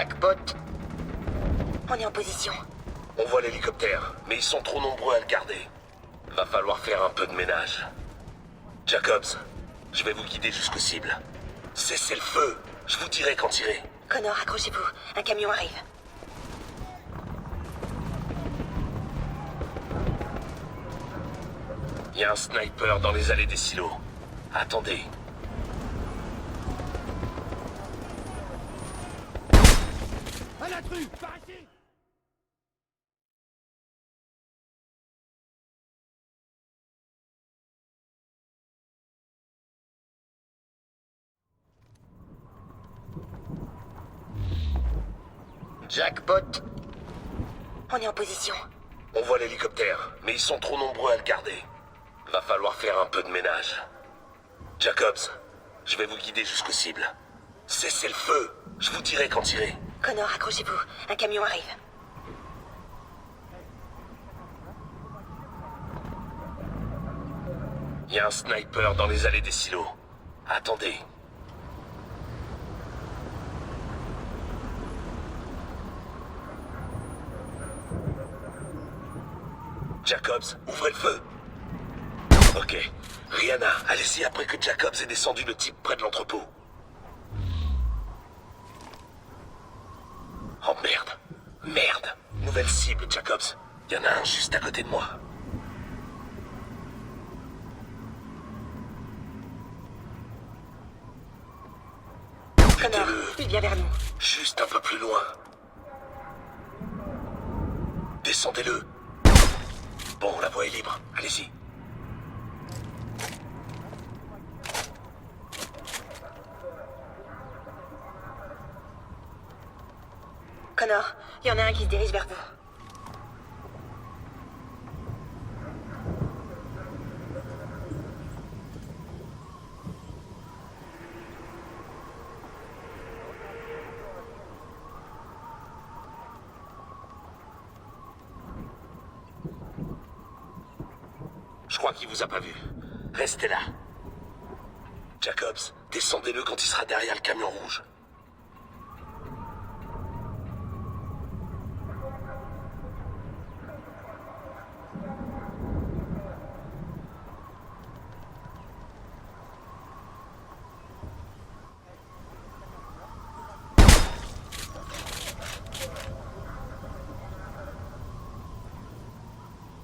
Jackpot. On est en position. On voit l'hélicoptère, mais ils sont trop nombreux à le garder. Va falloir faire un peu de ménage. Jacobs, je vais vous guider jusqu'aux cibles. Cessez le feu. Je vous dirai quand tirer. Connor, accrochez-vous. Un camion arrive. Il y a un sniper dans les allées des silos. Attendez. Un intrus, par ici! Jackpot. On est en position. On voit l'hélicoptère, mais ils sont trop nombreux à le garder. Va falloir faire un peu de ménage. Jacobs, je vais vous guider jusqu'aux cibles. Cessez le feu. Je vous dirai quand tirer. Connor, accrochez-vous. Un camion arrive. Il y a un sniper dans les allées des silos. Attendez. Jacobs, ouvrez le feu. Ok. Rihanna, allez-y après que Jacobs ait descendu le type près de l'entrepôt. Oh merde. Merde. Nouvelle cible, Jacobs. Il y en a un juste à côté de moi. Connor, il vient vers nous. Juste un peu plus loin. Descendez-le. Bon, la voie est libre. Allez-y. Connor, il y en a un qui se dirige vers vous. Je crois qu'il vous a pas vu. Restez là. Jacobs, descendez-le quand il sera derrière le camion rouge.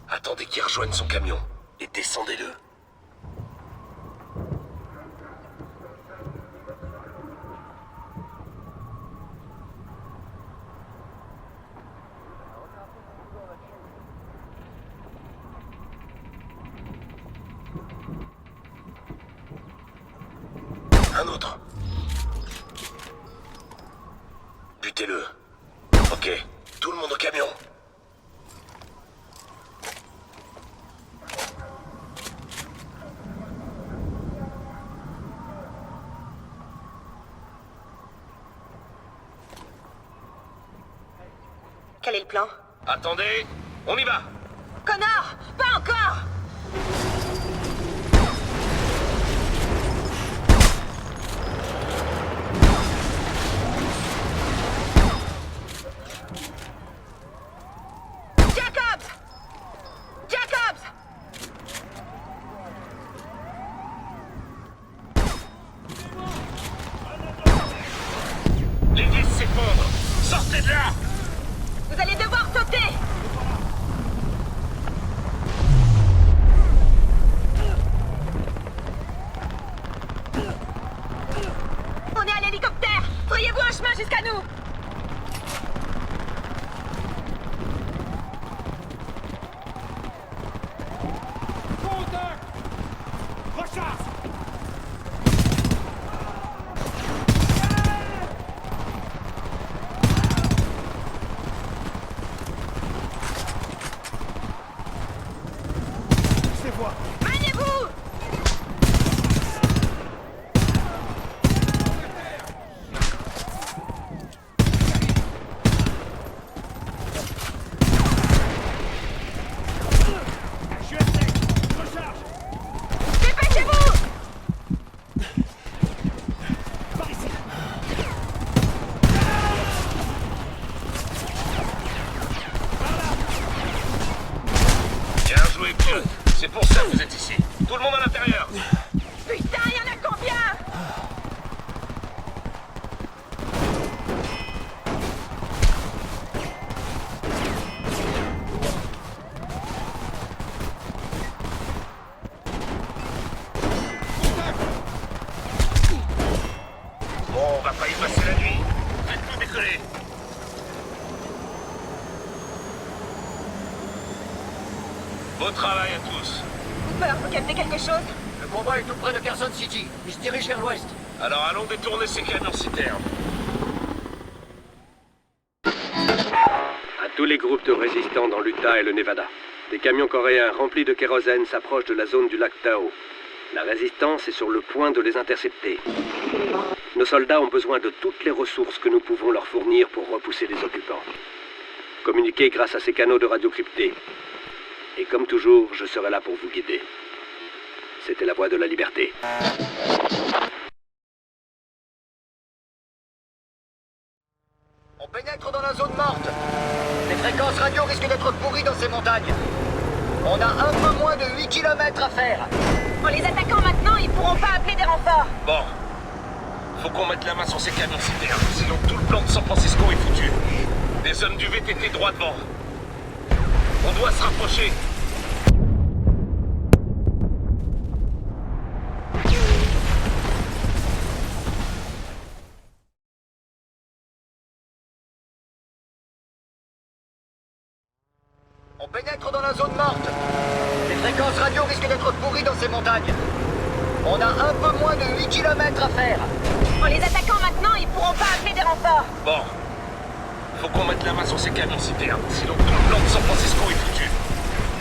Attendez qu'il rejoigne son camion et descendez-le. Un autre. Butez-le. Ok. Tout le monde au camion. Quel est le plan? Attendez, on y va. Connor, pas encore! Jacobs! Jacobs! Les vis s'effondrent. Sortez de là. Vous allez devoir sauter! compatriotes. C'est pour ça que vous êtes ici. Tout le monde à l'intérieur. Putain, y en a combien? Bon, on va pas y passer la nuit. Faites-nous décoller. Beau travail à tous. Cooper, vous captez quelque chose? Le combat est tout près de Carson City. Il se dirige vers l'ouest. Alors allons détourner ces camions citernes. À tous les groupes de résistants dans l'Utah et le Nevada. Des camions coréens remplis de kérosène s'approchent de la zone du lac Tao. La résistance est sur le point de les intercepter. Nos soldats ont besoin de toutes les ressources que nous pouvons leur fournir pour repousser les occupants. Communiquez grâce à ces canaux de radio cryptés. Et comme toujours, je serai là pour vous guider. C'était la voie de la liberté. On pénètre dans la zone morte. Les fréquences radio risquent d'être pourries dans ces montagnes. On a un peu moins de 8 km à faire. En les attaquant maintenant, ils pourront pas appeler des renforts. Bon. Faut qu'on mette la main sur ces camions citernes, sinon tout le plan de San Francisco est foutu. Des hommes du VTT droit devant. On doit se rapprocher. On pénètre dans la zone morte. Les fréquences radio risquent d'être pourries dans ces montagnes. On a un peu moins de 8 km à faire. En les attaquant maintenant, ils pourront pas appeler des renforts. Bon. Faut qu'on mette la main sur ces camions citernes, sinon tout le plan de San Francisco est foutu.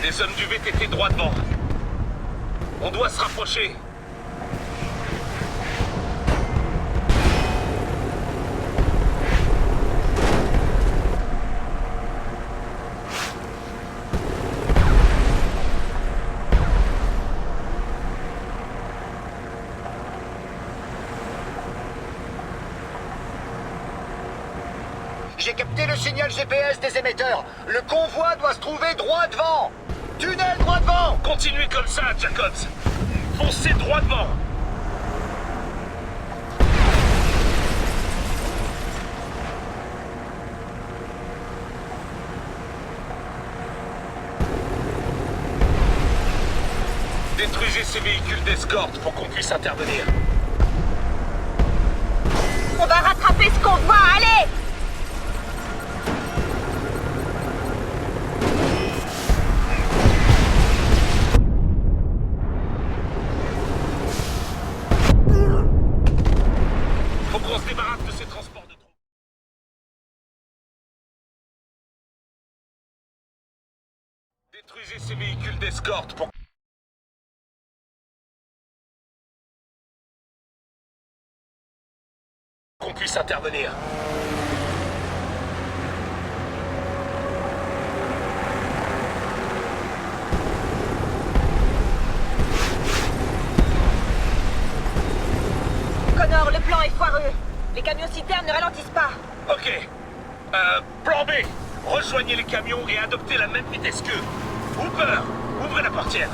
Des hommes du VTT droit devant. On doit se rapprocher. J'ai capté le signal GPS des émetteurs. Le convoi doit se trouver droit devant. Tunnel droit devant. Continuez comme ça, Jacobs. Foncez droit devant. Détruisez ces véhicules d'escorte pour qu'on puisse intervenir. On va rattraper ce convoi, allez! Faut qu'on se débarrasse de ces transports de troupes. Détruisez ces véhicules d'escorte pour qu'on puisse intervenir. Connor, le plan est foireux. Les camions citernes ne ralentissent pas. Ok. Plan B. Rejoignez les camions et adoptez la même vitesse qu'eux. Hooper, ouvrez la portière.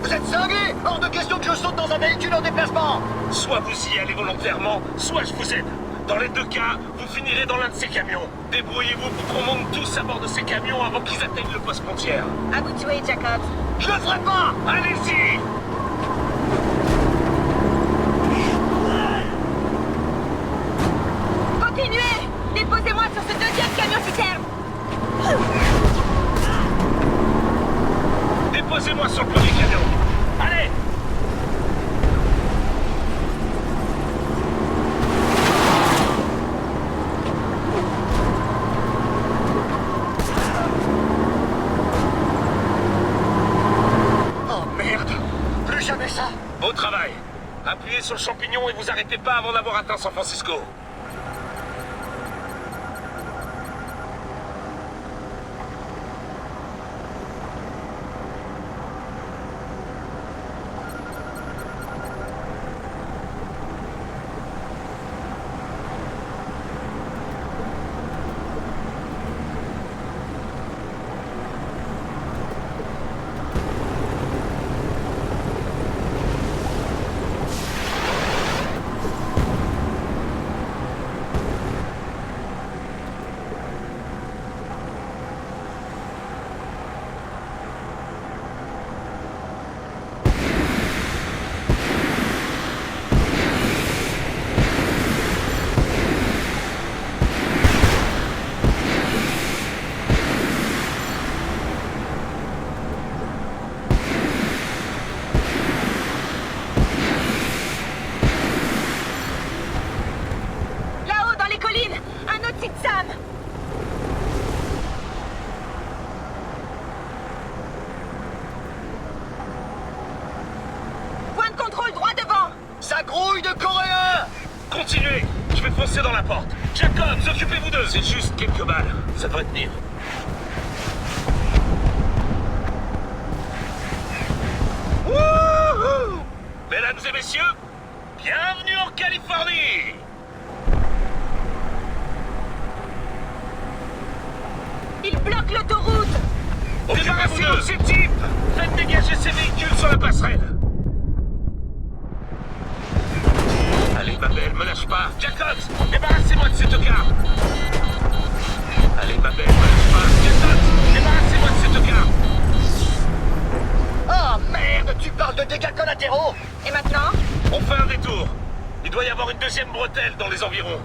Vous êtes cinglés. Hors de question que je saute dans un véhicule en déplacement. Soit vous y allez volontairement, soit je vous aide. Dans les deux cas, vous finirez dans l'un de ces camions. Débrouillez-vous pour qu'on monte tous à bord de ces camions avant qu'ils atteignent le poste frontière. À vous de jouer, Jacobs. Je le ferai pas. Allez-y! Continuez! Déposez-moi sur ce deuxième camion citerne. Déposez-moi sur le premier camion. Allez! Oh merde. Plus jamais ça. Beau travail. Appuyez sur le champignon et vous arrêtez pas avant d'avoir atteint San Francisco. Ça grouille de Coréens! Continuez! Je vais foncer dans la porte. Jacobs, occupez-vous d'eux! C'est juste quelques balles. Ça devrait tenir. Wouhou! Mesdames et messieurs, bienvenue en Californie! Ils bloquent l'autoroute! Débarrassez-vous de ces types! Faites dégager ces véhicules sur la passerelle! Allez, ma belle, me lâche pas! Jacobs, débarrassez-moi de ces tocards! Allez, ma belle, me lâche pas! Jacobs, débarrassez-moi de ces tocards! Oh merde, tu parles de dégâts collatéraux! Et maintenant? On fait un détour. Il doit y avoir une deuxième bretelle dans les environs.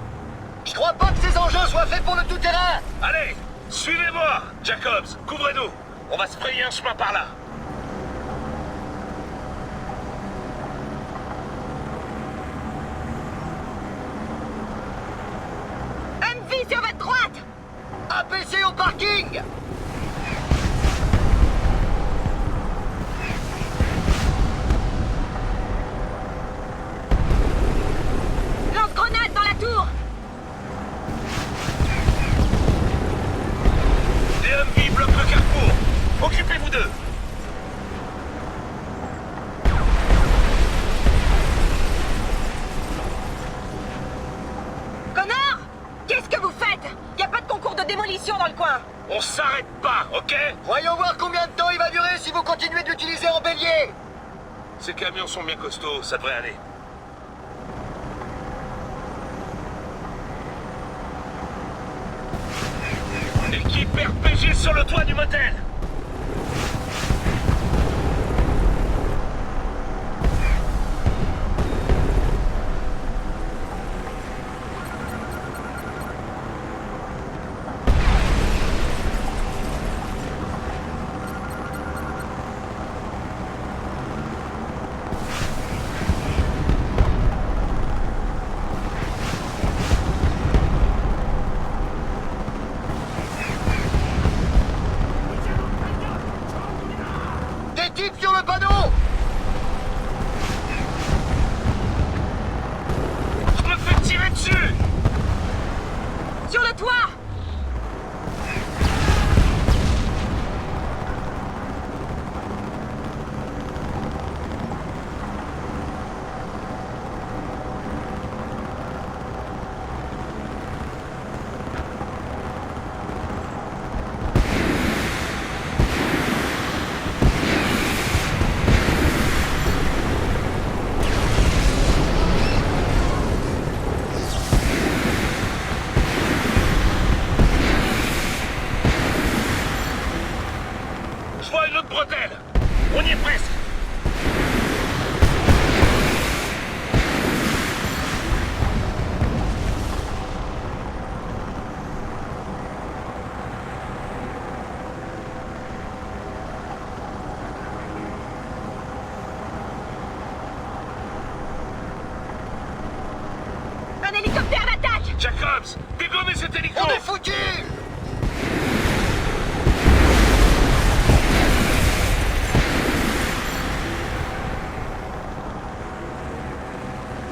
Je crois pas que ces engins soient faits pour le tout-terrain! Allez, suivez-moi! Jacobs, couvrez-nous! On va se frayer un chemin par là. MV sur votre droite! APC au parking! Lance-grenade dans la tour! Les MV bloquent le carrefour. Occupez-vous d'eux. Connard! Qu'est-ce que vous faites? Y a pas de concours de démolition dans le coin! On s'arrête pas, ok? Voyons voir combien de temps il va durer si vous continuez de l'utiliser en bélier! Ces camions sont bien costauds, ça devrait aller. Équipe RPG sur le toit du motel. Des types sur le panneau! Je me fais tirer dessus. Sur le toit! Je vois une autre bretelle. On y est presque. Un hélicoptère d'attaque! Jacobs, dégommez cet hélico. On est foutus!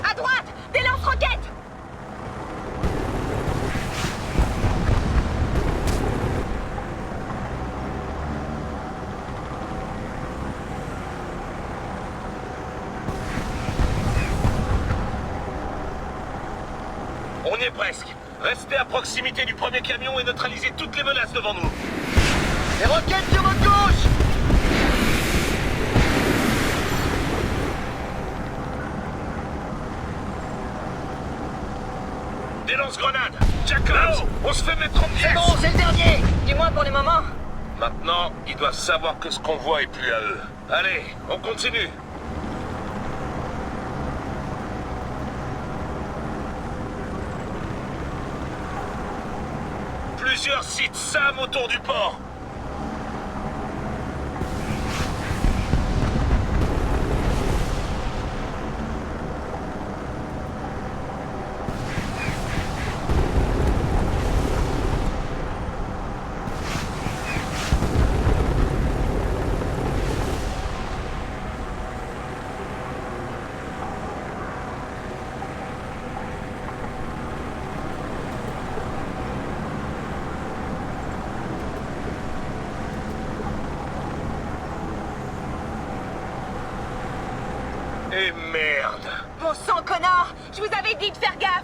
À droite! Des lance-roquettes! On y est presque. Restez à proximité du premier camion et neutralisez toutes les menaces devant nous. Les roquettes sur votre gauche! Des lance-grenades. Jacobs, on se fait mettre en C'est pièces. bon, c'est le dernier! Du moins pour le moment. Maintenant, ils doivent savoir que ce qu'on voit est plus à eux. Allez, on continue. Plusieurs sites SAM autour du port. Et merde! Bon sang, connard! Je vous avais dit de faire gaffe!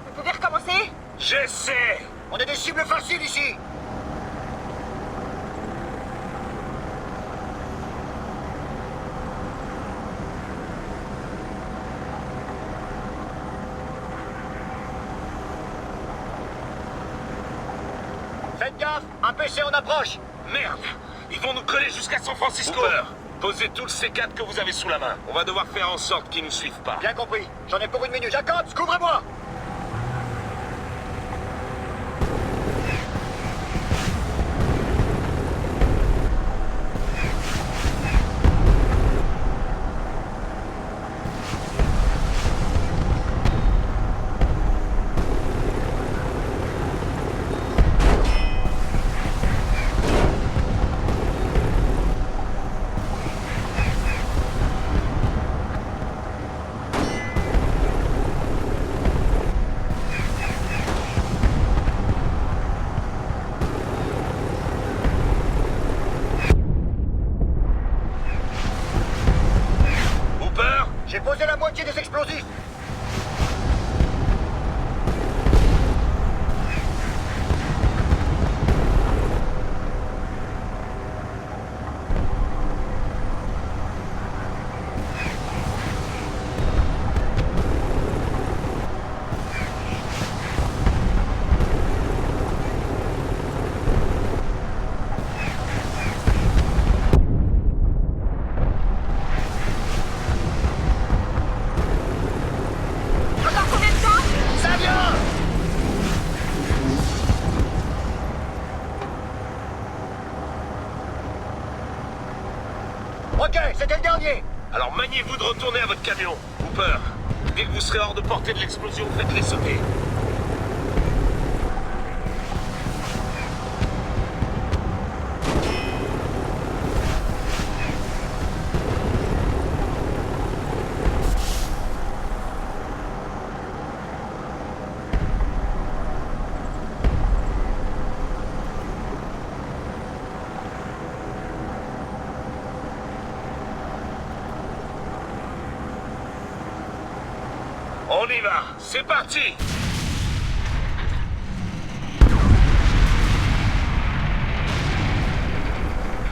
Vous pouvez recommencer? J'essaie! On a des cibles faciles ici. Faites gaffe, un PC en approche. Merde! Ils vont nous coller jusqu'à San Francisco! Hooper, posez tout le C4 que vous avez sous la main. On va devoir faire en sorte qu'ils nous suivent pas. Bien compris. J'en ai pour une minute. Jacobs, couvrez-moi. J'ai posé la moitié des explosifs. Ok, c'était le dernier. Alors maniez-vous de retourner à votre camion. Hooper, dès que vous serez hors de portée de l'explosion, faites-les sauter. On y va, c'est parti!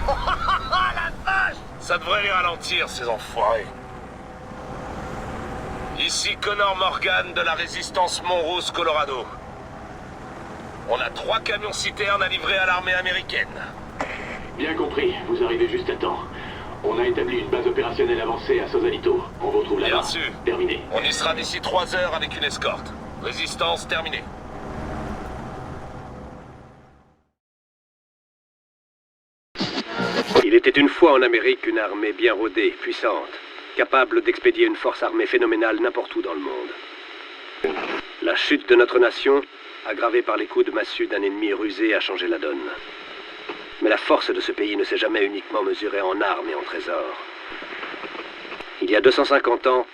La vache! Ça devrait les ralentir, ces enfoirés. Ici Connor Morgan de la résistance Montrose, Colorado. On a 3 camions-citernes à livrer à l'armée américaine. Bien compris, vous arrivez juste à temps. On a établi une base opérationnelle avancée à Sausalito. On vous retrouve là-bas. Bien sûr. Terminé. On y sera d'ici 3 heures avec une escorte. Résistance terminée. Il était une fois en Amérique une armée bien rodée, puissante, capable d'expédier une force armée phénoménale n'importe où dans le monde. La chute de notre nation, aggravée par les coups de massue d'un ennemi rusé, a changé la donne. Mais la force de ce pays ne s'est jamais uniquement mesurée en armes et en trésors. Il y a 250 ans,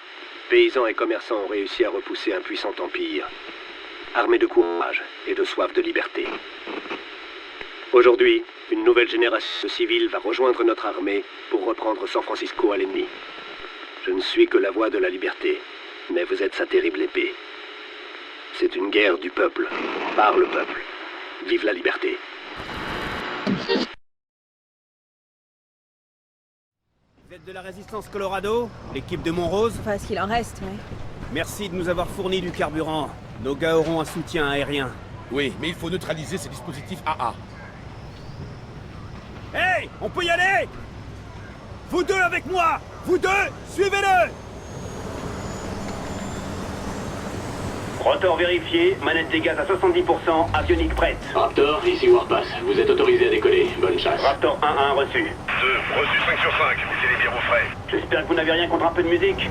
paysans et commerçants ont réussi à repousser un puissant empire, armé de courage et de soif de liberté. Aujourd'hui, une nouvelle génération de civils va rejoindre notre armée pour reprendre San Francisco à l'ennemi. Je ne suis que la voix de la liberté, mais vous êtes sa terrible épée. C'est une guerre du peuple, par le peuple. Vive la liberté. Vous êtes de la résistance Colorado, l'équipe de Montrose. Enfin, ce qu'il en reste, ouais. Merci de nous avoir fourni du carburant. Nos gars auront un soutien aérien. Oui, mais il faut neutraliser ces dispositifs AA. Hey, on peut y aller? Vous deux avec moi! Vous deux, suivez-le! Rotor vérifié, manette des gaz à 70%, avionique prête. Raptor, ici Warpass. Vous êtes autorisé à décoller. Bonne chasse. Raptor 1-1 reçu. 2, reçu 5 sur 5. Mettez les bières au frais. J'espère que vous n'avez rien contre un peu de musique.